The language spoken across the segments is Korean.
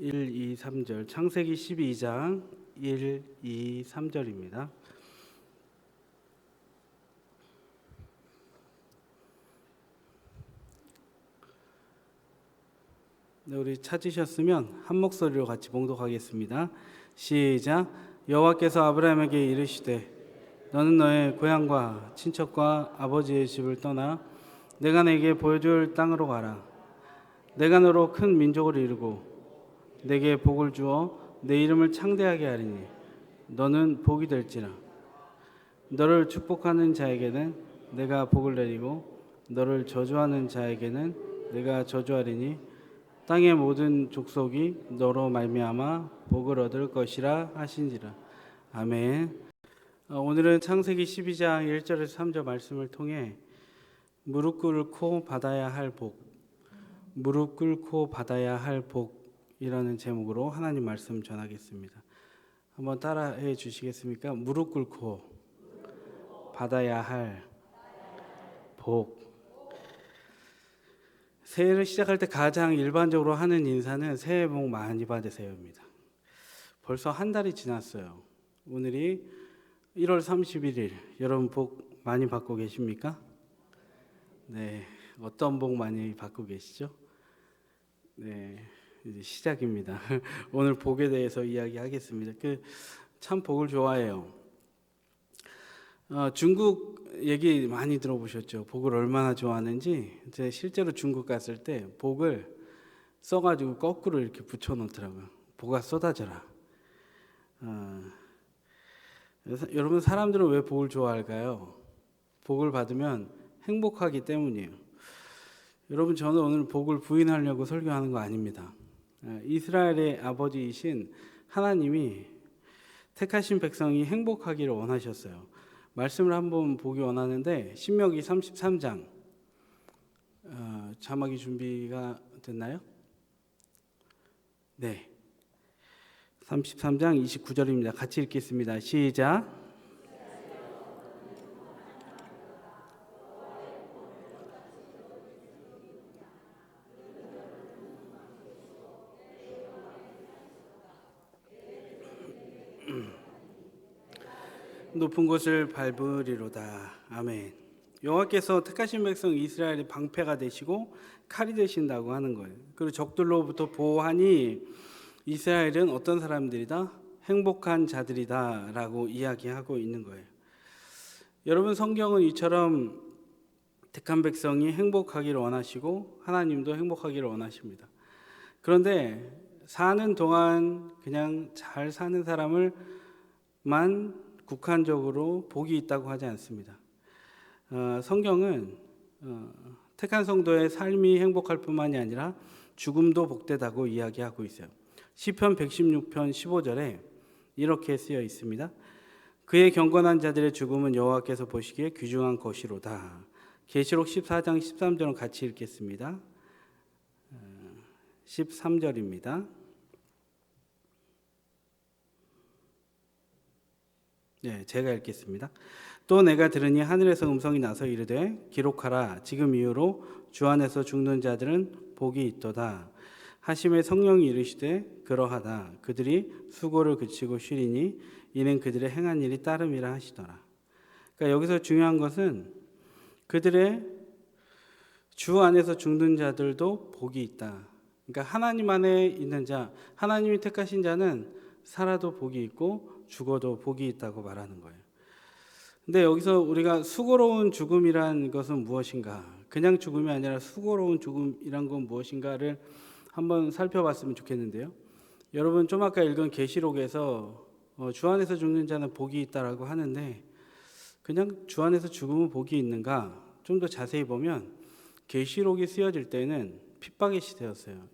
1, 2, 3절 창세기 12장 1, 2, 3절입니다. 네, 우리 찾으셨으면 한 목소리로 같이 봉독하겠습니다. 시작. 여호와께서 아브라함에게 이르시되 너는 너의 고향과 친척과 아버지의 집을 떠나 내가 내게 보여줄 땅으로 가라. 내가 너로 큰 민족을 이루고 내게 복을 주어 내 이름을 창대하게 하리니 너는 복이 될지라. 너를 축복하는 자에게는 내가 복을 내리고 너를 저주하는 자에게는 내가 저주하리니 땅의 모든 족속이 너로 말미암아 복을 얻을 것이라 하신지라. 아멘. 오늘은 창세기 12장 1절에서 3절 말씀을 통해 무릎 꿇고 받아야 할 복, 무릎 꿇고 받아야 할 복이라는 제목으로 하나님 말씀 전하겠습니다. 한번 따라해 주시겠습니까? 무릎 꿇고 받아야 할 복. 새해를 시작할 때 가장 일반적으로 하는 인사는 새해 복 많이 받으세요입니다. 벌써 한 달이 지났어요. 오늘이 1월 31일. 여러분 복 많이 받고 계십니까? 네, 어떤 복 많이 받고 계시죠? 네, 이제 시작입니다. 오늘 복에 대해서 이야기하겠습니다. 참 복을 좋아해요. 중국 얘기 많이 들어보셨죠? 복을 얼마나 좋아하는지. 제가 실제로 중국 갔을 때 복을 써가지고 거꾸로 이렇게 붙여놓더라고요. 복아 쏟아져라. 여러분 사람들은 왜 복을 좋아할까요? 복을 받으면 행복하기 때문이에요. 여러분 저는 오늘 복을 부인하려고 설교하는 거 아닙니다. 이스라엘의 아버지이신 하나님이 택하신 백성이 행복하기를 원하셨어요. 말씀을 한번 보기 원하는데 신명기 33장 자막이 준비가 됐나요? 네, 33장 29절입니다. 같이 읽겠습니다. 시작. 높은 곳을 밟으리로다. 아멘. 여호와께서 택하신 백성 이스라엘의 방패가 되시고 칼이 되신다고 하는 거예요. 그리고 적들로부터 보호하니 이스라엘은 어떤 사람들이다? 행복한 자들이다라고 이야기하고 있는 거예요. 여러분 성경은 이처럼 택한 백성이 행복하기를 원하시고 하나님도 행복하기를 원하십니다. 그런데 사는 동안 그냥 잘 사는 사람을만 국한적으로 복이 있다고 하지 않습니다. 성경은 택한 성도의 삶이 행복할 뿐만이 아니라 죽음도 복되다고 이야기하고 있어요. 시편 116편 15절에 이렇게 쓰여 있습니다. 그의 경건한 자들의 죽음은 여호와께서 보시기에 귀중한 것이로다. 계시록 14장 13절은 같이 읽겠습니다. 13절입니다. 네, 제가 읽겠습니다. 또 내가 들으니 하늘에서 음성이 나서 이르되 기록하라. 지금 이후로 주 안에서 죽는 자들은 복이 있도다. 하심에 성령이 이르시되 그러하다. 그들이 수고를 그치고 쉬리니 이는 그들의 행한 일이 따름이라 하시더라. 그러니까 여기서 중요한 것은 그들의 주 안에서 죽는 자들도 복이 있다. 그러니까 하나님 안에 있는 자, 하나님이 택하신 자는 살아도 복이 있고 죽어도 복이 있다고 말하는 거예요. 근데 여기서 우리가 수고로운 죽음이란 것은 무엇인가? 그냥 죽음이 아니라 수고로운 죽음이란 건 무엇인가를 한번 살펴봤으면 좋겠는데요. 여러분 좀 아까 읽은 계시록에서 주 안에서 죽는 자는 복이 있다라고 하는데 그냥 주 안에서 죽으면 복이 있는가? 좀 더 자세히 보면 계시록이 쓰여질 때는 핍박의 시대였어요.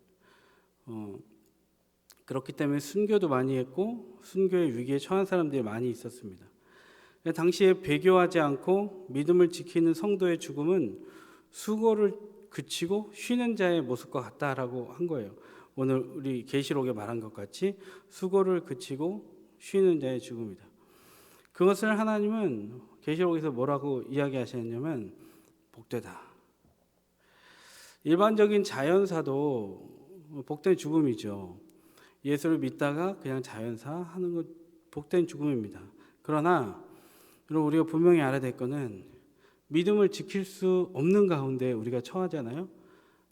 그렇기 때문에 순교도 많이 했고 순교의 위기에 처한 사람들이 많이 있었습니다. 당시에 배교하지 않고 믿음을 지키는 성도의 죽음은 수고를 그치고 쉬는 자의 모습과 같다라고 한 거예요. 오늘 우리 계시록에 말한 것 같이 수고를 그치고 쉬는 자의 죽음이다. 그것을 하나님은 계시록에서 뭐라고 이야기하셨냐면 복되다. 일반적인 자연사도 복된 죽음이죠. 예수를 믿다가 그냥 자연사 하는 것 복된 죽음입니다. 그러나 여러분, 우리가 분명히 알아야 될 거는 믿음을 지킬 수 없는 가운데 우리가 처하잖아요.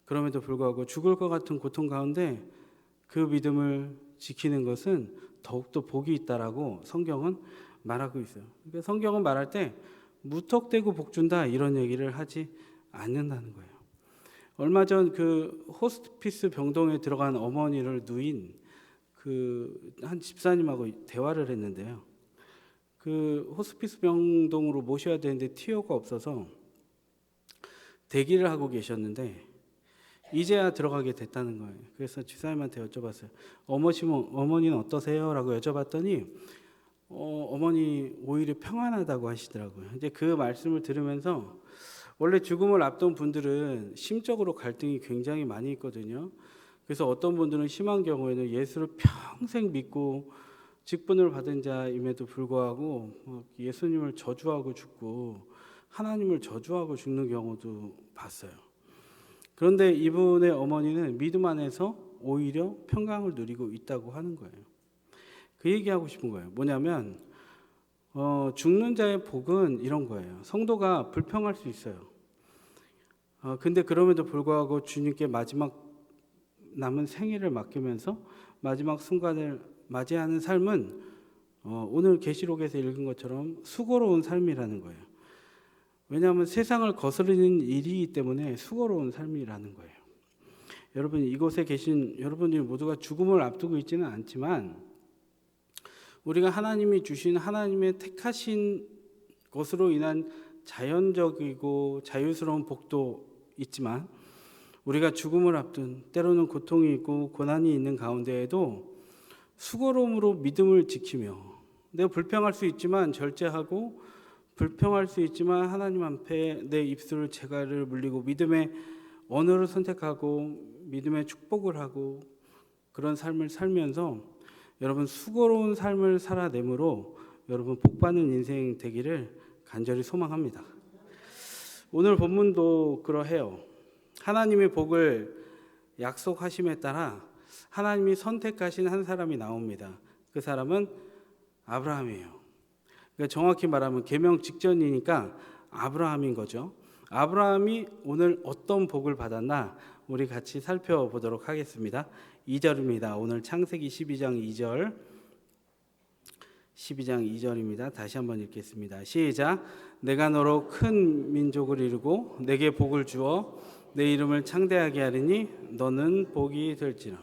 그럼에도 불구하고 죽을 것 같은 고통 가운데 그 믿음을 지키는 것은 더욱더 복이 있다라고 성경은 말하고 있어요. 그러니까 성경은 말할 때 무턱대고 복 준다 이런 얘기를 하지 않는다는 거예요. 얼마 전 그 호스피스 병동에 들어간 어머니를 누인 그 한 집사님하고 대화를 했는데요. 그 호스피스 병동으로 모셔야 되는데 티오가 없어서 대기를 하고 계셨는데 이제야 들어가게 됐다는 거예요. 그래서 집사님한테 여쭤봤어요. 어머니는 어떠세요? 라고 여쭤봤더니 어머니 오히려 평안하다고 하시더라고요. 이제 그 말씀을 들으면서 원래 죽음을 앞둔 분들은 심적으로 갈등이 굉장히 많이 있거든요. 그래서 어떤 분들은 심한 경우에는 예수를 평생 믿고 직분을 받은 자임에도 불구하고 예수님을 저주하고 죽고 하나님을 저주하고 죽는 경우도 봤어요. 그런데 이분의 어머니는 믿음 안에서 오히려 평강을 누리고 있다고 하는 거예요. 그 얘기하고 싶은 거예요. 뭐냐면 죽는 자의 복은 이런 거예요. 성도가 불평할 수 있어요. 근데 그럼에도 불구하고 주님께 마지막 남은 생애를 맡기면서 마지막 순간을 맞이하는 삶은 오늘 계시록에서 읽은 것처럼 수고로운 삶이라는 거예요. 왜냐하면 세상을 거스르는 일이기 때문에 수고로운 삶이라는 거예요. 여러분, 이곳에 계신 여러분들이 모두가 죽음을 앞두고 있지는 않지만 우리가 하나님이 주신 하나님의 택하신 것으로 인한 자연적이고 자유스러운 복도 있지만 우리가 죽음을 앞둔 때로는 고통이 있고 고난이 있는 가운데에도 수고로움으로 믿음을 지키며 내가 불평할 수 있지만 절제하고 불평할 수 있지만 하나님 앞에 내 입술을 재갈을 물리고 믿음의 언어를 선택하고 믿음의 축복을 하고 그런 삶을 살면서 여러분 수고로운 삶을 살아내므로 여러분 복받는 인생 되기를 간절히 소망합니다. 오늘 본문도 그러해요. 하나님의 복을 약속하심에 따라 하나님이 선택하신 한 사람이 나옵니다. 그 사람은 아브라함이에요. 그러니까 정확히 말하면 계명 직전이니까 아브라함인 거죠. 아브라함이 오늘 어떤 복을 받았나 우리 같이 살펴보도록 하겠습니다. 2절입니다. 오늘 창세기 12장 2절 12장 2절입니다. 다시 한번 읽겠습니다. 시작. 내가 너로 큰 민족을 이루고 내게 복을 주어 내 이름을 창대하게 하리니 너는 복이 될지라.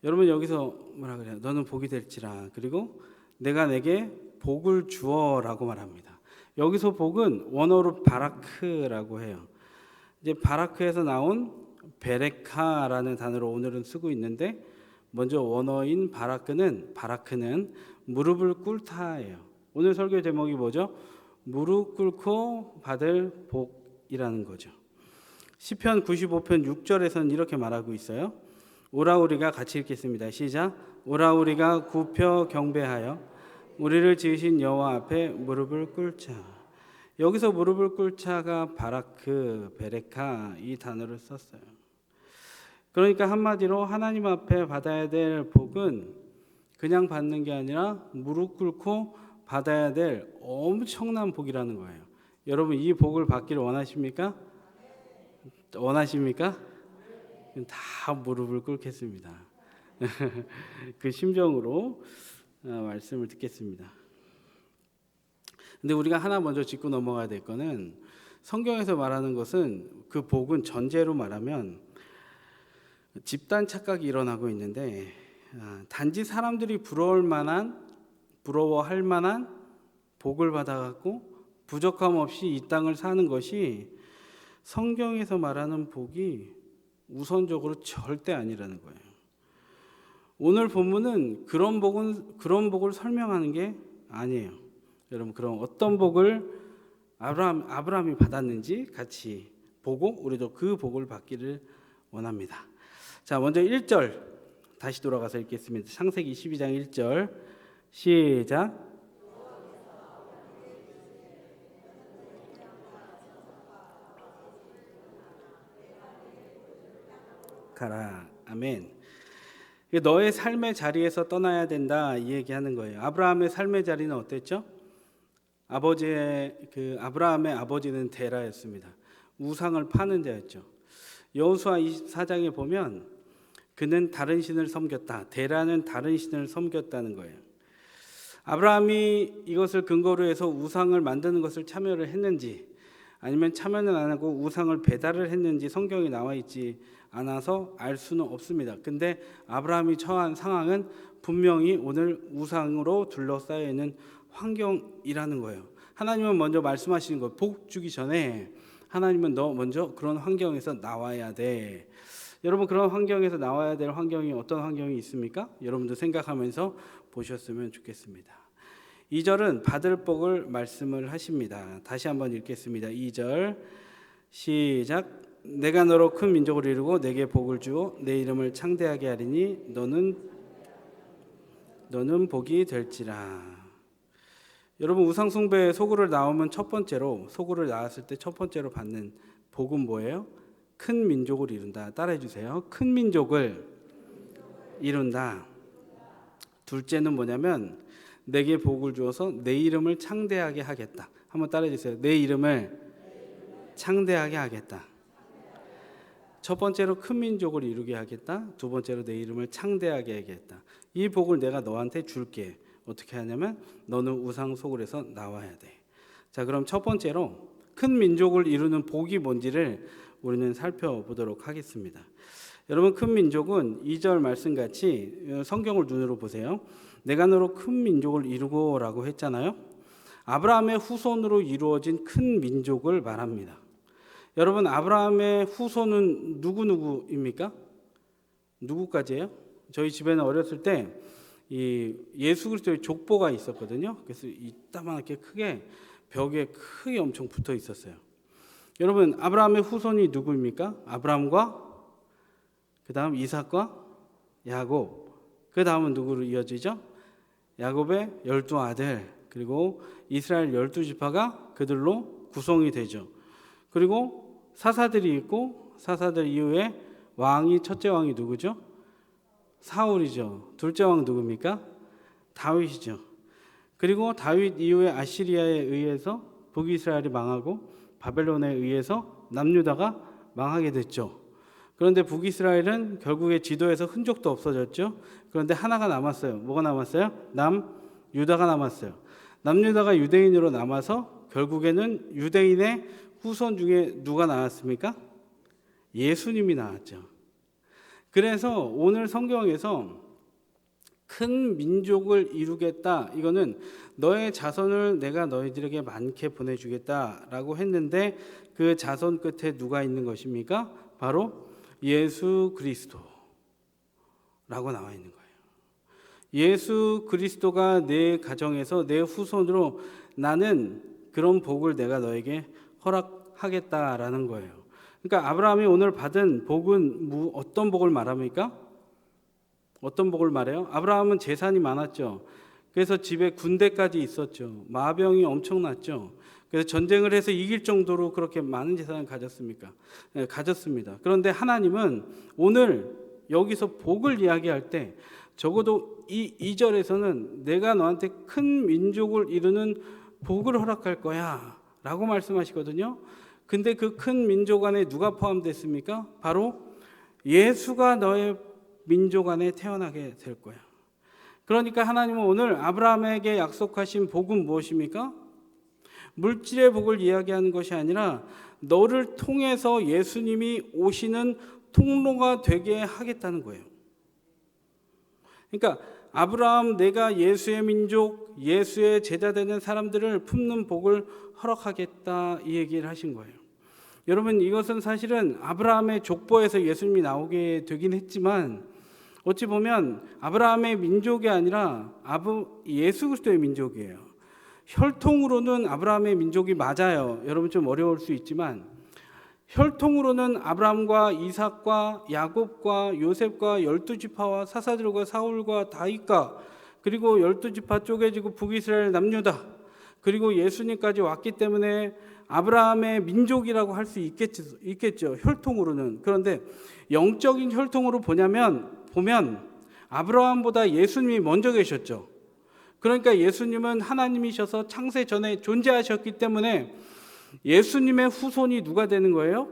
여러분 여기서 뭐라 그래요? 너는 복이 될지라. 그리고 내가 내게 복을 주어라고 말합니다. 여기서 복은 원어로 바라크라고 해요. 이제 바라크에서 나온 베레카라는 단어로 오늘은 쓰고 있는데 먼저 원어인 바라크는 무릎을 꿇다예요. 오늘 설교 제목이 뭐죠? 무릎 꿇고 받을 복이라는 거죠. 시편 95편 6절에서는 이렇게 말하고 있어요. 오라 우리가 같이 읽겠습니다. 시작. 오라 우리가 굽혀 경배하여 우리를 지으신 여호와 앞에 무릎을 꿇자. 여기서 무릎을 꿇자가 바라크, 베레카 이 단어를 썼어요. 그러니까 한마디로 하나님 앞에 받아야 될 복은 그냥 받는 게 아니라 무릎 꿇고 받아야 될 엄청난 복이라는 거예요. 여러분 이 복을 받기를 원하십니까? 원하십니까? 다 무릎을 꿇겠습니다. 그 심정으로 말씀을 듣겠습니다. 근데 우리가 하나 먼저 짚고 넘어가야 될 거는 성경에서 말하는 것은 그 복은 전제로 말하면 집단 착각이 일어나고 있는데 단지 사람들이 부러워할 만한 복을 받아갖고 부족함 없이 이 땅을 사는 것이 성경에서 말하는 복이 우선적으로 절대 아니라는 거예요. 오늘 본문은 그런 복을 설명하는 게 아니에요. 여러분 그럼 어떤 복을 아브라함이 받았는지 같이 보고 우리도 그 복을 받기를 원합니다. 자, 먼저 1절 다시 돌아가서 읽겠습니다. 창세기 12장 1절 시작. 가라. 아멘. 너의 삶의 자리에서 떠나야 된다 이 얘기하는 거예요. 아브라함의 삶의 자리는 어땠죠? 아브라함의 아버지는 데라였습니다. 우상을 파는 자였죠. 여호수아 24장에 보면 그는 다른 신을 섬겼다. 데라는 다른 신을 섬겼다는 거예요. 아브라함이 이것을 근거로 해서 우상을 만드는 것을 참여를 했는지 아니면 참여는 안 하고 우상을 배달을 했는지 성경에 나와 있지 않아서 알 수는 없습니다. 근데 아브라함이 처한 상황은 분명히 오늘 우상으로 둘러싸여 있는 환경이라는 거예요. 하나님은 먼저 말씀하시는 거예요. 복 주기 전에 하나님은 너 먼저 그런 환경에서 나와야 돼. 여러분 그런 환경에서 나와야 될 환경이 어떤 환경이 있습니까? 여러분도 생각하면서 보셨으면 좋겠습니다. 2절은 받을 복을 말씀을 하십니다. 다시 한번 읽겠습니다. 2절 시작. 내가 너로 큰 민족을 이루고 내게 복을 주어 내 이름을 창대하게 하리니 너는 복이 될지라. 여러분 우상 숭배에 소굴을 나오면 소굴을 낳았을 때 첫 번째로 받는 복은 뭐예요? 큰 민족을 이룬다. 따라해 주세요. 큰 민족을 이룬다. 둘째는 뭐냐면 내게 복을 주어서 내 이름을 창대하게 하겠다. 한번 따라해 주세요. 내 이름을 창대하게 하겠다. 첫 번째로 큰 민족을 이루게 하겠다. 두 번째로 내 이름을 창대하게 하겠다. 이 복을 내가 너한테 줄게. 어떻게 하냐면 너는 우상 소굴에서 나와야 돼. 자, 그럼 첫 번째로 큰 민족을 이루는 복이 뭔지를 우리는 살펴보도록 하겠습니다. 여러분 큰 민족은 2절 말씀같이 성경을 눈으로 보세요. 내가 너로 큰 민족을 이루고 라고 했잖아요. 아브라함의 후손으로 이루어진 큰 민족을 말합니다. 여러분 아브라함의 후손은 누구입니까? 누구까지예요? 저희 집에는 어렸을 때 이 예수 그리스도의 족보가 있었거든요. 그래서 이따만하게 크게 벽에 크게 엄청 붙어 있었어요. 여러분 아브라함의 후손이 누구입니까? 아브라함과 그 다음 이삭과 야곱, 그 다음은 누구로 이어지죠? 야곱의 12아들, 그리고 이스라엘 12지파가 그들로 구성이 되죠. 그리고 사사들이 있고 사사들 이후에 첫째 왕이 누구죠? 사울이죠. 둘째 왕 누굽니까? 다윗이죠. 그리고 다윗 이후에 아시리아에 의해서 북이스라엘이 망하고 바벨론에 의해서 남유다가 망하게 됐죠. 그런데 북이스라엘은 결국에 지도에서 흔적도 없어졌죠. 그런데 하나가 남았어요. 뭐가 남았어요? 남유다가 남았어요. 남유다가 유대인으로 남아서 결국에는 유대인의 후손 중에 누가 나왔습니까? 예수님이 나왔죠. 그래서 오늘 성경에서 큰 민족을 이루겠다. 이거는 너의 자손을 내가 너희들에게 많게 보내주겠다라고 했는데 그 자손 끝에 누가 있는 것입니까? 바로 예수 그리스도라고 나와 있는 거예요. 예수 그리스도가 내 가정에서 내 후손으로 나는 그런 복을 내가 너에게 허락하겠다라는 거예요. 그러니까 아브라함이 오늘 받은 복은 어떤 복을 말합니까? 어떤 복을 말해요? 아브라함은 재산이 많았죠. 그래서 집에 군대까지 있었죠. 마병이 엄청났죠. 그래서 전쟁을 해서 이길 정도로 그렇게 많은 재산을 가졌습니까? 네, 가졌습니다. 그런데 하나님은 오늘 여기서 복을 이야기할 때 적어도 이 2절에서는 내가 너한테 큰 민족을 이루는 복을 허락할 거야 라고 말씀하시거든요. 근데 그 큰 민족 안에 누가 포함됐습니까? 바로 예수가 너의 민족 안에 태어나게 될 거야. 그러니까 하나님은 오늘 아브라함에게 약속하신 복은 무엇입니까? 물질의 복을 이야기하는 것이 아니라 너를 통해서 예수님이 오시는 통로가 되게 하겠다는 거예요. 그러니까 아브라함 내가 예수의 민족, 예수의 제자 되는 사람들을 품는 복을 허락하겠다 이 얘기를 하신 거예요. 여러분 이것은 사실은 아브라함의 족보에서 예수님이 나오게 되긴 했지만 어찌 보면 아브라함의 민족이 아니라 예수 그리스도의 민족이에요. 혈통으로는 아브라함의 민족이 맞아요. 여러분 좀 어려울 수 있지만 혈통으로는 아브라함과 이삭과 야곱과 요셉과 12지파와 사사들과 사울과 다윗과 그리고 12지파 쪼개지고 북이스라엘 남유다 그리고 예수님까지 왔기 때문에 아브라함의 민족이라고 할 수 있겠죠. 혈통으로는. 그런데 영적인 혈통으로 보면 아브라함보다 예수님이 먼저 계셨죠. 그러니까 예수님은 하나님이셔서 창세 전에 존재하셨기 때문에 예수님의 후손이 누가 되는 거예요?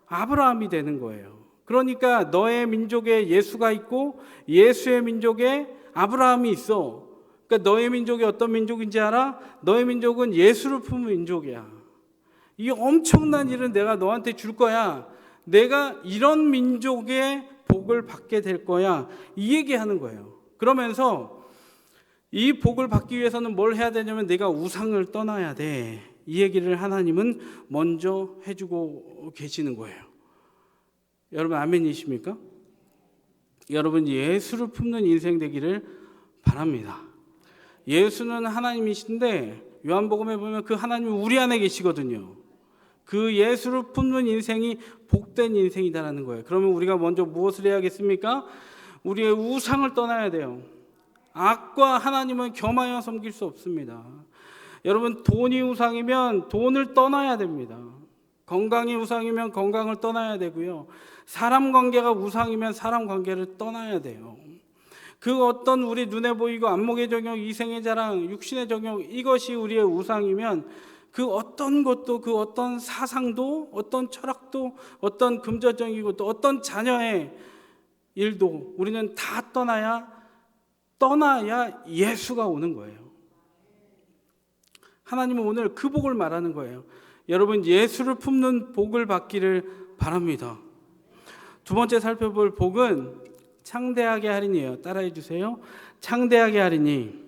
아브라함이 되는 거예요. 그러니까 너의 민족에 예수가 있고 예수의 민족에 아브라함이 있어. 그러니까 너의 민족이 어떤 민족인지 알아? 너의 민족은 예수를 품은 민족이야. 이 엄청난 일은 내가 너한테 줄 거야. 내가 이런 민족의 복을 받게 될 거야. 이 얘기하는 거예요. 그러면서 이 복을 받기 위해서는 뭘 해야 되냐면 내가 우상을 떠나야 돼. 이 얘기를 하나님은 먼저 해주고 계시는 거예요. 여러분 아멘이십니까? 여러분 예수를 품는 인생 되기를 바랍니다. 예수는 하나님이신데 요한복음에 보면 그 하나님이 우리 안에 계시거든요. 그 예수를 품는 인생이 복된 인생이다라는 거예요. 그러면 우리가 먼저 무엇을 해야겠습니까? 우리의 우상을 떠나야 돼요. 악과 하나님은 겸하여 섬길 수 없습니다. 여러분 돈이 우상이면 돈을 떠나야 됩니다. 건강이 우상이면 건강을 떠나야 되고요. 사람 관계가 우상이면 사람 관계를 떠나야 돼요. 그 어떤 우리 눈에 보이고 안목의 정욕, 이생의 자랑, 육신의 정욕 이것이 우리의 우상이면 그 어떤 것도 그 어떤 사상도 어떤 철학도 어떤 금전적이고 또 어떤 자녀의 일도 우리는 다 떠나야 예수가 오는 거예요. 하나님은 오늘 그 복을 말하는 거예요. 여러분 예수를 품는 복을 받기를 바랍니다. 두 번째 살펴볼 복은 창대하게 하리니예요. 따라해 주세요. 창대하게 하리니.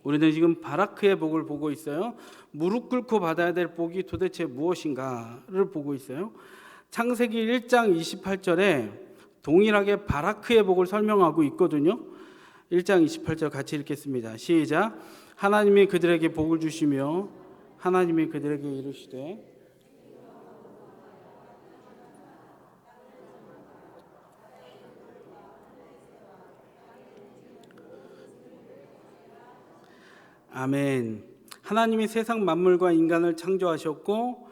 우리는 지금 바라크의 복을 보고 있어요. 무릎 꿇고 받아야 될 복이 도대체 무엇인가를 보고 있어요. 창세기 1장 28절에 동일하게 바라크의 복을 설명하고 있거든요. 1장 28절 같이 읽겠습니다. 시작. 하나님이 그들에게 복을 주시며 하나님이 그들에게 이르시되 아멘. 하나님이 세상 만물과 인간을 창조하셨고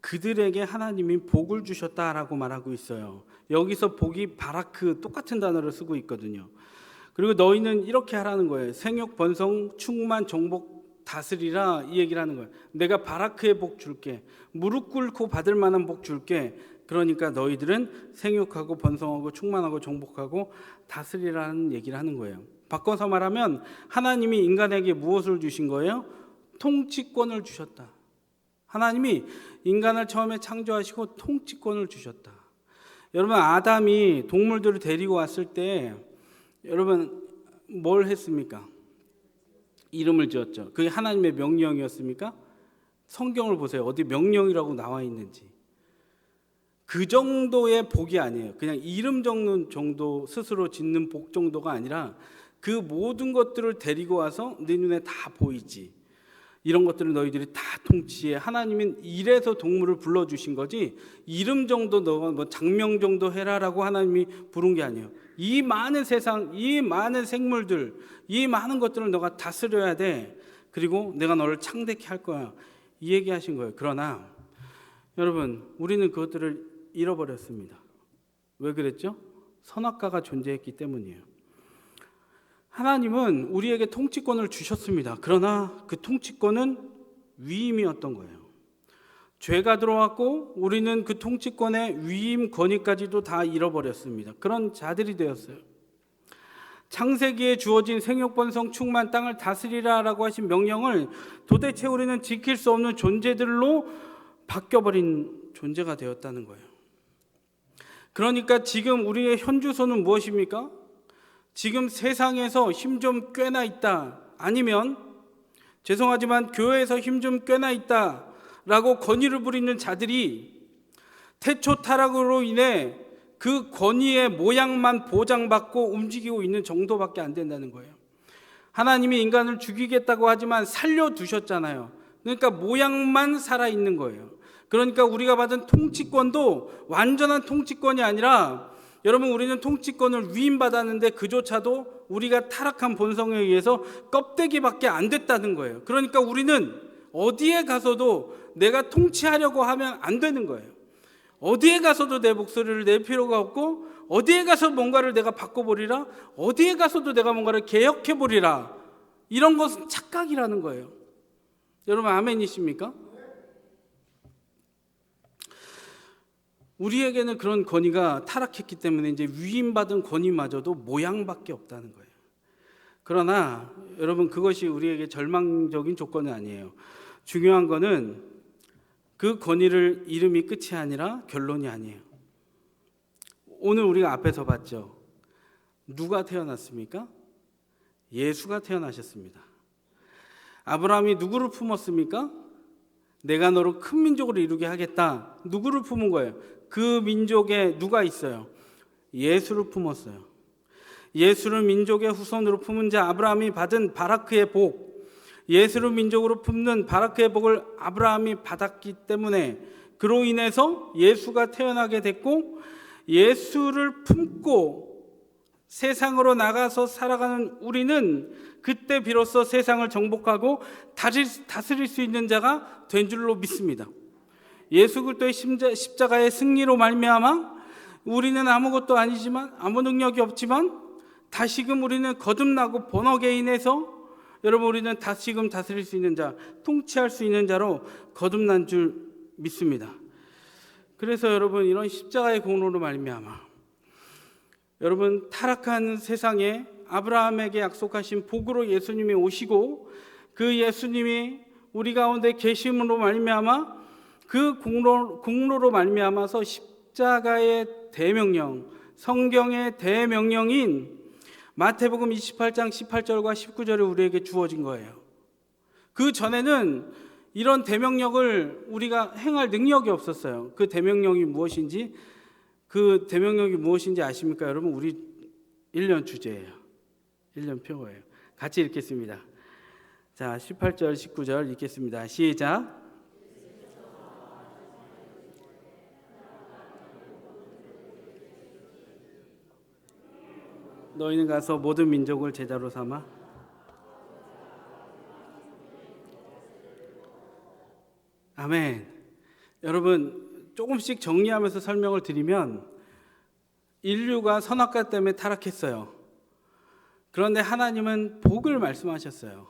그들에게 하나님이 복을 주셨다라고 말하고 있어요. 여기서 복이 바라크 똑같은 단어를 쓰고 있거든요. 그리고 너희는 이렇게 하라는 거예요. 생육, 번성, 충만, 정복, 다스리라 이 얘기를 하는 거예요. 내가 바라크의 복 줄게. 무릎 꿇고 받을 만한 복 줄게. 그러니까 너희들은 생육하고 번성하고 충만하고 정복하고 다스리라는 얘기를 하는 거예요. 바꿔서 말하면 하나님이 인간에게 무엇을 주신 거예요? 통치권을 주셨다. 하나님이 인간을 처음에 창조하시고 통치권을 주셨다. 여러분 아담이 동물들을 데리고 왔을 때 여러분 뭘 했습니까? 이름을 지었죠. 그게 하나님의 명령이었습니까? 성경을 보세요. 어디 명령이라고 나와 있는지. 그 정도의 복이 아니에요. 그냥 이름 적는 정도 스스로 짓는 복 정도가 아니라 그 모든 것들을 데리고 와서 네 눈에 다 보이지. 이런 것들을 너희들이 다 통치해. 하나님은 이래서 동물을 불러주신 거지 이름 정도 너가 뭐 장명 정도 해라라고 하나님이 부른 게 아니에요. 이 많은 세상, 이 많은 생물들, 이 많은 것들을 너가 다스려야 돼. 그리고 내가 너를 창대케 할 거야. 이 얘기하신 거예요. 그러나 여러분 우리는 그것들을 잃어버렸습니다. 왜 그랬죠? 선악과가 존재했기 때문이에요. 하나님은 우리에게 통치권을 주셨습니다. 그러나 그 통치권은 위임이었던 거예요. 죄가 들어왔고 우리는 그 통치권의 위임 권위까지도 다 잃어버렸습니다. 그런 자들이 되었어요. 창세기에 주어진 생육, 번성, 충만, 땅을 다스리라라고 하신 명령을 도대체 우리는 지킬 수 없는 존재들로 바뀌어버린 존재가 되었다는 거예요. 그러니까 지금 우리의 현주소는 무엇입니까? 지금 세상에서 힘 좀 꽤나 있다. 아니면 죄송하지만 교회에서 힘 좀 꽤나 있다 라고 권위를 부리는 자들이 태초 타락으로 인해 그 권위의 모양만 보장받고 움직이고 있는 정도밖에 안 된다는 거예요. 하나님이 인간을 죽이겠다고 하지만 살려두셨잖아요. 그러니까 모양만 살아있는 거예요. 그러니까 우리가 받은 통치권도 완전한 통치권이 아니라 여러분 우리는 통치권을 위임받았는데 그조차도 우리가 타락한 본성에 의해서 껍데기밖에 안 됐다는 거예요. 그러니까 우리는 어디에 가서도 내가 통치하려고 하면 안 되는 거예요. 어디에 가서도 내 목소리를 낼 필요가 없고 어디에 가서 뭔가를 내가 바꿔보리라, 어디에 가서도 내가 뭔가를 개혁해보리라, 이런 것은 착각이라는 거예요. 여러분 아멘이십니까? 우리에게는 그런 권위가 타락했기 때문에 이제 위임받은 권위마저도 모양밖에 없다는 거예요. 그러나 여러분, 그것이 우리에게 절망적인 조건은 아니에요. 중요한 거는 그 권위를 잃음이 끝이 아니라 결론이 아니에요. 오늘 우리가 앞에서 봤죠. 누가 태어났습니까? 예수가 태어나셨습니다. 아브라함이 누구를 품었습니까? 내가 너를 큰 민족으로 이루게 하겠다. 누구를 품은 거예요? 그 민족에 누가 있어요? 예수를 품었어요. 예수를 민족의 후손으로 품은 자 아브라함이 받은 바라크의 복, 예수를 민족으로 품는 바라크의 복을 아브라함이 받았기 때문에 그로 인해서 예수가 태어나게 됐고, 예수를 품고 세상으로 나가서 살아가는 우리는 그때 비로소 세상을 정복하고 다스릴 수 있는 자가 된 줄로 믿습니다. 예수 그리스도의 십자가의 승리로 말미암아 우리는 아무것도 아니지만, 아무 능력이 없지만 다시금 우리는 거듭나고 번어게인해서, 여러분 우리는 다시금 다스릴 수 있는 자, 통치할 수 있는 자로 거듭난 줄 믿습니다. 그래서 여러분, 이런 십자가의 공로로 말미암아 여러분, 타락한 세상에 아브라함에게 약속하신 복으로 예수님이 오시고, 그 예수님이 우리 가운데 계심으로 말미암아 그 공로로 말미암아서 십자가의 대명령, 성경의 대명령인 마태복음 28장 18절과 19절이 우리에게 주어진 거예요. 그 전에는 이런 대명령을 우리가 행할 능력이 없었어요. 그 대명령이 무엇인지 아십니까? 여러분, 우리 1년 주제예요. 1년 표어예요. 같이 읽겠습니다. 자, 18절 19절 읽겠습니다. 시작. 너희는 가서 모든 민족을 제자로 삼아 아멘. 여러분, 조금씩 정리하면서 설명을 드리면, 인류가 선악과 때문에 타락했어요. 그런데 하나님은 복을 말씀하셨어요.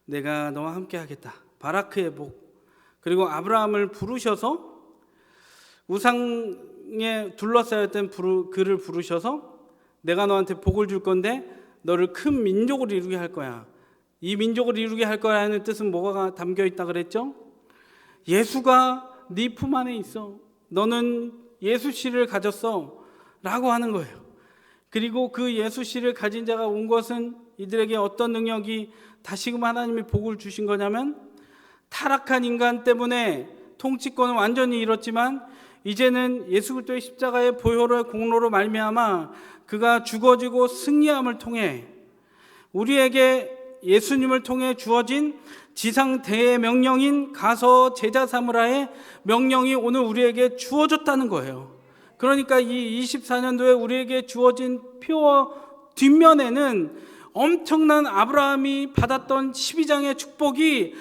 내가 너와 함께 하겠다. 바라크의 복. 그리고 아브라함을 부르셔서, 우상에 둘러싸였던 그를 부르셔서 내가 너한테 복을 줄 건데 너를 큰 민족으로 이루게 할 거야. 이 민족을 이루게 할 거라는 뜻은 뭐가 담겨 있다 그랬죠? 예수가 네 품 안에 있어. 너는 예수 씨를 가졌어. 라고 하는 거예요. 그리고 그 예수 씨를 가진 자가 온 것은 이들에게 어떤 능력이 다시금 하나님이 복을 주신 거냐면, 타락한 인간 때문에 통치권을 완전히 잃었지만 이제는 예수 그리스도의 십자가의 보혈의 공로로 말미암아 그가 죽어지고 승리함을 통해 우리에게 예수님을 통해 주어진 지상 대명령인 가서 제자 삼으라의 명령이 오늘 우리에게 주어졌다는 거예요. 그러니까 이 24년도에 우리에게 주어진 표 뒷면에는 엄청난 아브라함이 받았던 12장의 축복이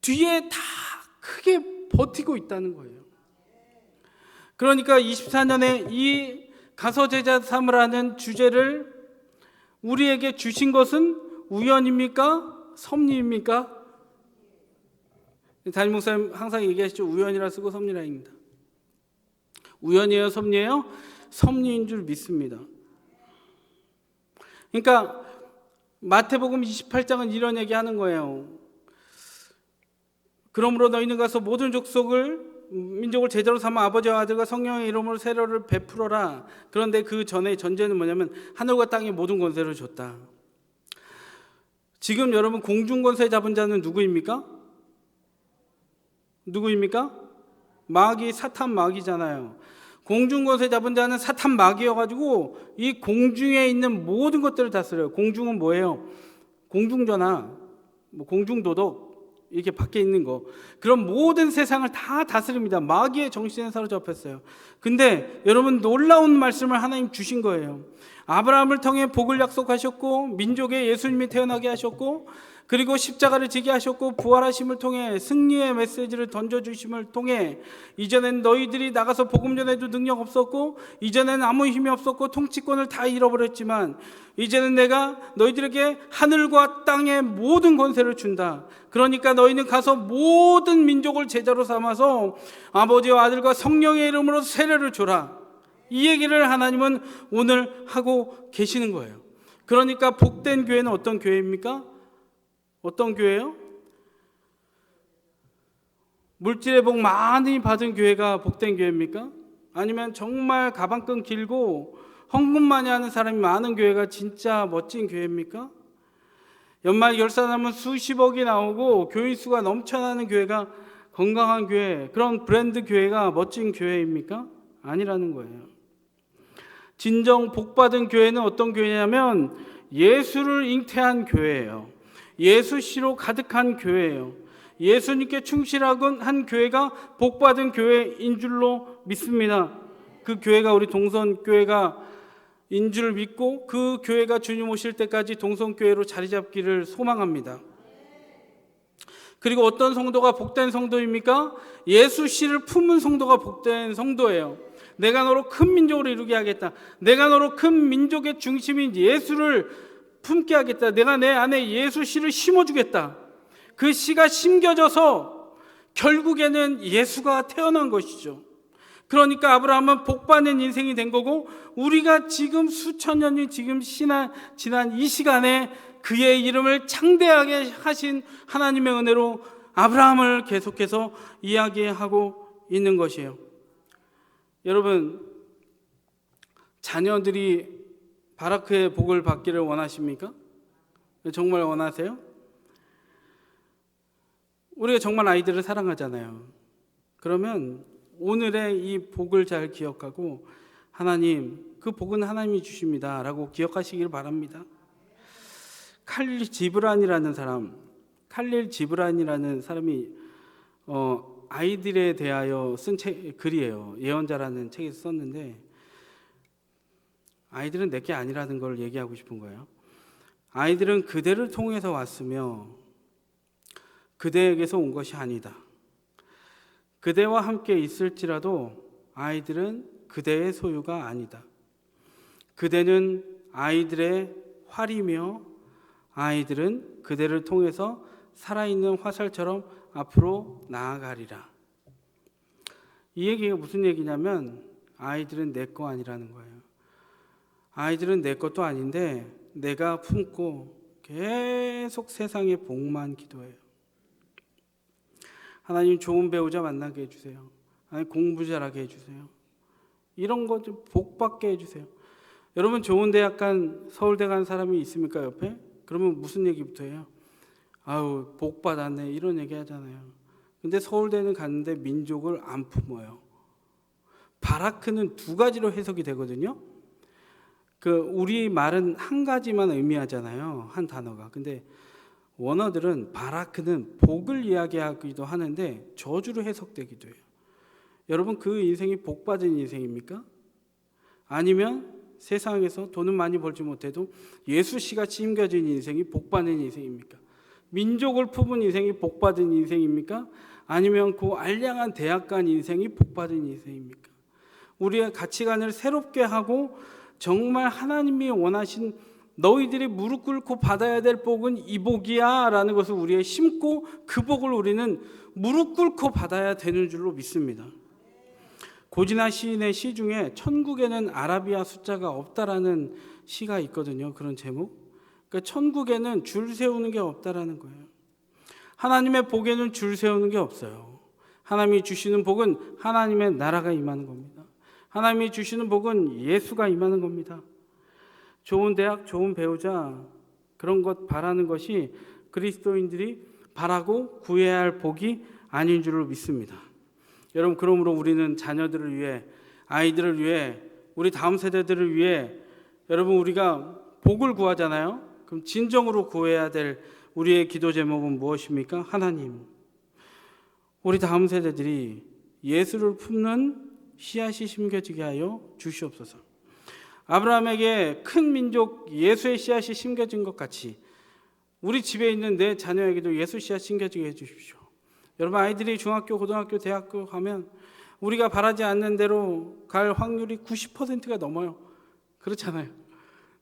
뒤에 다 크게 버티고 있다는 거예요. 그러니까 24년에 이 가서 제자 삼으라는 주제를 우리에게 주신 것은 우연입니까? 섭리입니까? 담임 목사님 항상 얘기하시죠. 우연이라 쓰고 섭리라입니다. 우연이에요? 섭리예요? 섭리인 줄 믿습니다. 그러니까 마태복음 28장은 이런 얘기하는 거예요. 그러므로 너희는 가서 모든 민족을 제자로 삼아 아버지와 아들과 성령의 이름으로 세례를 베풀어라. 그런데 그 전에 전제는 뭐냐면 하늘과 땅의 모든 권세를 줬다. 지금 여러분, 공중 권세 잡은 자는 누구입니까? 마귀, 사탄 마귀잖아요. 공중 권세 잡은 자는 사탄 마귀여가지고 이 공중에 있는 모든 것들을 다스려요. 공중은 뭐예요? 공중전화, 공중도덕, 이렇게 밖에 있는 거, 그런 모든 세상을 다 다스립니다. 마귀의 정신에 사로잡혔어요. 근데 여러분, 놀라운 말씀을 하나님 주신 거예요. 아브라함을 통해 복을 약속하셨고, 민족에 예수님이 태어나게 하셨고, 그리고 십자가를 지게 하셨고 부활하심을 통해 승리의 메시지를 던져주심을 통해 이전엔 너희들이 나가서 복음 전해도 능력 없었고 이전엔 아무 힘이 없었고 통치권을 다 잃어버렸지만 이제는 내가 너희들에게 하늘과 땅의 모든 권세를 준다. 그러니까 너희는 가서 모든 민족을 제자로 삼아서 아버지와 아들과 성령의 이름으로 세례를 줘라. 이 얘기를 하나님은 오늘 하고 계시는 거예요. 그러니까 복된 교회는 어떤 교회입니까? 어떤 교회요? 물질의 복 많이 받은 교회가 복된 교회입니까? 아니면 정말 가방끈 길고 헌금 많이 하는 사람이 많은 교회가 진짜 멋진 교회입니까? 연말 결산하면 수십억이 나오고 교인 수가 넘쳐나는 교회가 건강한 교회, 그런 브랜드 교회가 멋진 교회입니까? 아니라는 거예요. 진정 복받은 교회는 어떤 교회냐면 예수를 잉태한 교회예요. 예수씨로 가득한 교회예요. 예수님께 충실한 교회가 복받은 교회인 줄로 믿습니다. 그 교회가 우리 동선교회가 인 줄 믿고 그 교회가 주님 오실 때까지 동선교회로 자리 잡기를 소망합니다. 그리고 어떤 성도가 복된 성도입니까? 예수씨를 품은 성도가 복된 성도예요. 내가 너로 큰 민족을 이루게 하겠다. 내가 너로 큰 민족의 중심인 예수를 품게 하겠다. 내가 내 안에 예수씨를 심어주겠다. 그 씨가 심겨져서 결국에는 예수가 태어난 것이죠. 그러니까 아브라함은 복받는 인생이 된 거고 우리가 지금 수천 년이 지금 지난 이 시간에 그의 이름을 창대하게 하신 하나님의 은혜로 아브라함을 계속해서 이야기하고 있는 것이에요. 여러분, 자녀들이 바라크의 복을 받기를 원하십니까? 정말 원하세요? 우리가 정말 아이들을 사랑하잖아요. 그러면 오늘의 이 복을 잘 기억하고 하나님, 그 복은 하나님이 주십니다 라고 기억하시길 바랍니다. 칼릴 지브란이라는 사람이 아이들에 대하여 쓴 글이에요. 예언자라는 책에서 썼는데 아이들은 내게 아니라는 걸 얘기하고 싶은 거예요. 아이들은 그대를 통해서 왔으며 그대에게서 온 것이 아니다. 그대와 함께 있을지라도 아이들은 그대의 소유가 아니다. 그대는 아이들의 활이며 아이들은 그대를 통해서 살아있는 화살처럼 앞으로 나아가리라. 이 얘기가 무슨 얘기냐면 아이들은 내 거 아니라는 거예요. 아이들은 내 것도 아닌데 내가 품고 계속 세상의 복만 기도해요. 하나님, 좋은 배우자 만나게 해주세요. 하나님, 공부 잘하게 해주세요. 이런 것 좀 복받게 해주세요. 여러분, 좋은 대학 간 서울대 간 사람이 있습니까 옆에? 그러면 무슨 얘기부터 해요? 아우, 복 받았네 이런 얘기 하잖아요. 근데 서울대는 갔는데 민족을 안 품어요. 바라크는 두 가지로 해석이 되거든요. 우리 말은 한 가지만 의미하잖아요, 한 단어가. 근데 원어들은 바라크는 복을 이야기하기도 하는데 저주로 해석되기도 해요. 여러분, 그 인생이 복받은 인생입니까? 아니면 세상에서 돈은 많이 벌지 못해도 예수씨같이 심겨진 인생이 복받는 인생입니까? 민족을 품은 인생이 복받은 인생입니까? 아니면 그 알량한 대학 간 인생이 복받은 인생입니까? 우리의 가치관을 새롭게 하고 정말 하나님이 원하신 너희들이 무릎 꿇고 받아야 될 복은 이 복이야 라는 것을 우리에 심고 그 복을 우리는 무릎 꿇고 받아야 되는 줄로 믿습니다. 고진아 시인의 시 중에 천국에는 아라비아 숫자가 없다라는 시가 있거든요. 그런 제목. 그러니까 천국에는 줄 세우는 게 없다라는 거예요. 하나님의 복에는 줄 세우는 게 없어요. 하나님이 주시는 복은 하나님의 나라가 임하는 겁니다. 하나님이 주시는 복은 예수가 임하는 겁니다. 좋은 대학, 좋은 배우자, 그런 것 바라는 것이 그리스도인들이 바라고 구해야 할 복이 아닌 줄로 믿습니다. 여러분, 그러므로 우리는 자녀들을 위해, 아이들을 위해, 우리 다음 세대들을 위해 여러분, 우리가 복을 구하잖아요. 그럼 진정으로 구해야 될 우리의 기도 제목은 무엇입니까? 하나님, 우리 다음 세대들이 예수를 품는 씨앗이 심겨지게 하여 주시옵소서. 아브라함에게 큰 민족 예수의 씨앗이 심겨진 것 같이 우리 집에 있는 내 자녀에게도 예수 씨앗 심겨지게 해주십시오. 여러분, 아이들이 중학교, 고등학교, 대학교 가면 우리가 바라지 않는 대로 갈 확률이 90%가 넘어요. 그렇잖아요.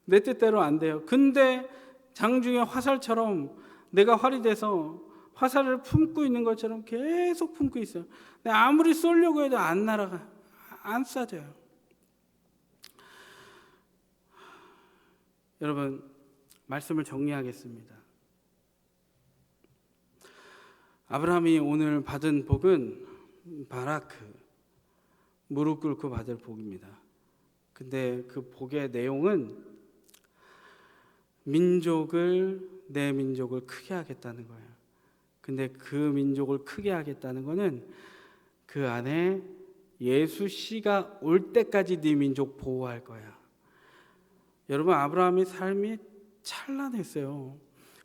내 뜻대로 안 돼요. 근데 장중에 화살처럼 내가 활이 돼서 화살을 품고 있는 것처럼 계속 품고 있어요. 근데 아무리 쏘려고 해도 안 날아가요. 안 쏴져요. 여러분, 말씀을 정리하겠습니다. 아브라함이 오늘 받은 복은 바라크, 무릎 꿇고 받을 복입니다. 근데 그 복의 내용은 내 민족을 크게 하겠다는 거예요. 근데 그 민족을 크게 하겠다는 거는 그 안에 예수 씨가 올 때까지 네 민족 보호할 거야. 여러분, 아브라함의 삶이 찬란했어요.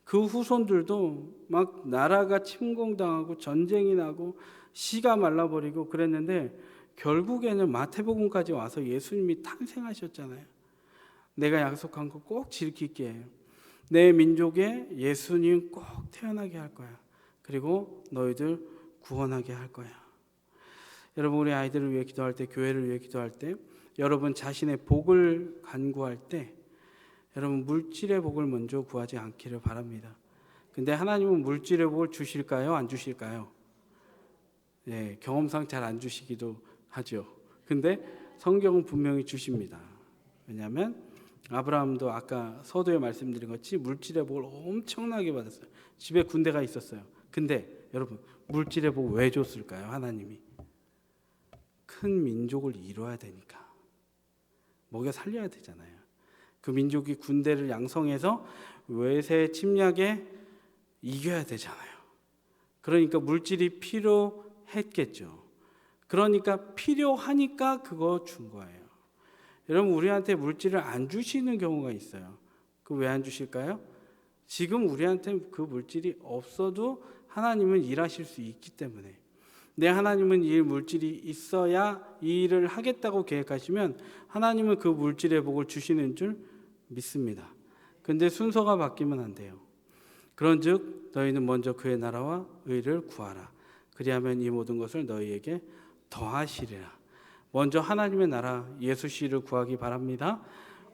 그 후손들도 막 나라가 침공당하고 전쟁이 나고 씨가 말라버리고 그랬는데 결국에는 마태복음까지 와서 예수님이 탄생하셨잖아요. 내가 약속한 거 꼭 지킬게. 내 민족에 예수님 꼭 태어나게 할 거야. 그리고 너희들 구원하게 할 거야. 여러분, 우리 아이들을 위해 기도할 때, 교회를 위해 기도할 때, 여러분 자신의 복을 간구할 때 여러분 물질의 복을 먼저 구하지 않기를 바랍니다. 근데 하나님은 물질의 복을 주실까요? 안 주실까요? 네, 경험상 잘 안 주시기도 하죠. 근데 성경은 분명히 주십니다. 왜냐하면 아브라함도 아까 서두에 말씀드린 것이 물질의 복을 엄청나게 받았어요. 집에 군대가 있었어요. 근데 여러분, 물질의 복 왜 줬을까요? 하나님이 큰 민족을 이뤄야 되니까, 먹여 살려야 되잖아요. 그 민족이 군대를 양성해서 외세 침략에 이겨야 되잖아요. 그러니까 물질이 필요했겠죠. 그러니까 필요하니까 그거 준 거예요. 여러분, 우리한테 물질을 안 주시는 경우가 있어요. 그 왜 안 주실까요? 지금 우리한테 그 물질이 없어도 하나님은 일하실 수 있기 때문에. 내 하나님은 이 물질이 있어야 이 일을 하겠다고 계획하시면 하나님은 그 물질의 복을 주시는 줄 믿습니다. 근데 순서가 바뀌면 안 돼요. 그런즉 너희는 먼저 그의 나라와 의를 구하라. 그리하면 이 모든 것을 너희에게 더하시리라. 먼저 하나님의 나라, 예수 씨를 구하기 바랍니다.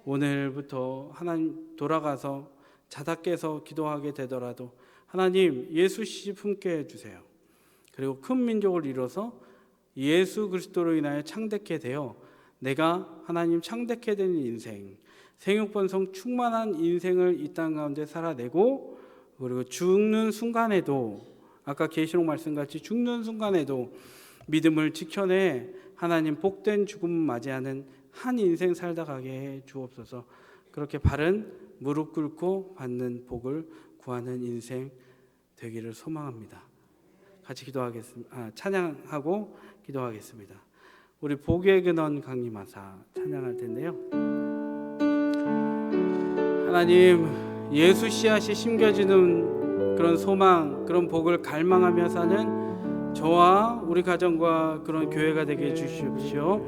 오늘부터 하나님 돌아가서 자다 깨서 기도하게 되더라도 하나님 예수 씨 품게 해주세요. 그리고 큰 민족을 이뤄서 예수 그리스도로 인하여 창대케 되어 내가 하나님 창대케 되는 인생, 생육번성 충만한 인생을 이 땅 가운데 살아내고, 그리고 죽는 순간에도 아까 계시록 말씀같이 죽는 순간에도 믿음을 지켜내 하나님 복된 죽음을 맞이하는 한 인생 살다 가게 해 주옵소서. 그렇게 바른 무릎 꿇고 받는 복을 구하는 인생 되기를 소망합니다. 같이 기도하겠습니다. 찬양하고 기도하겠습니다. 우리 복의 근원 강림하사 찬양할 텐데요. 하나님, 예수 씨앗이 심겨지는 그런 소망, 그런 복을 갈망하며 사는 저와 우리 가정과 그런 교회가 되게 해주십시오.